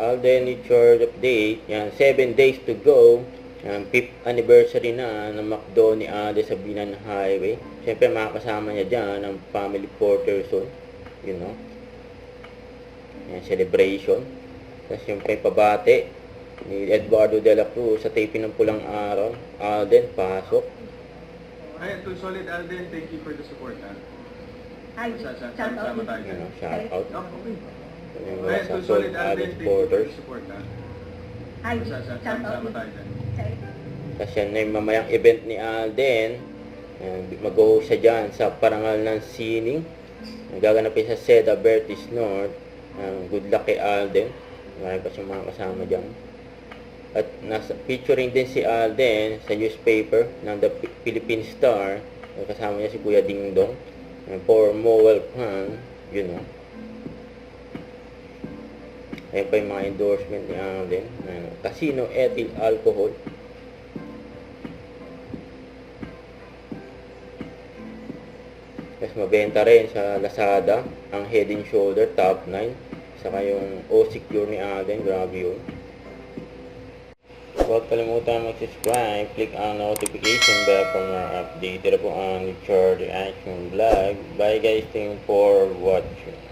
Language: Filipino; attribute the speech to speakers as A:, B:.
A: Alden Richard update. Yan, 7 days to go. Yan, 5th anniversary na ng McDo ni Alden sa Binan Highway. Siyempre, makakasama niya dyan ang family Porterson. You know. Yan, celebration. Tapos siyempre, pabate ni Eduardo de la Cruz sa taping ng Pulang Araw. Alden, pasok.
B: Ayan, to Solid Alden, thank you for the support.
C: Ay, shout out.
A: Yan, shout out.
B: Okay.
A: Yung mga
B: Ayan,
A: sa
B: to
A: Solid
B: Solid
A: Alden
B: Alden, thank you for
A: supporters.
B: the support.
C: Ay,
B: Sama
C: shout out.
B: tayo dyan.
A: Kasi yan na yung mamayang event ni Alden. Mag-host siya dyan sa parangal ng sining. Gaganapin sa Seda Bertis North. Good luck kay Alden. Marami pa siyang mga kasama dyan. At nasa featuring din si Alden sa newspaper ng The Philippine Star. Kasama niya si Kuya Ding Dong. For Mowel Pan, you know. Ayan pa yung mga endorsement ni Alden. Casino Ethyl Alcohol. Tapos mabenta rin sa Lazada ang Head and Shoulder Top 9. Saka yung O-Secure ni Alden. Grabe yun. Huwag kalimutan mag-subscribe. Click ang notification bell for more update. Ito po ang Richard Reaction Vlog. Bye guys. Thank you for watching.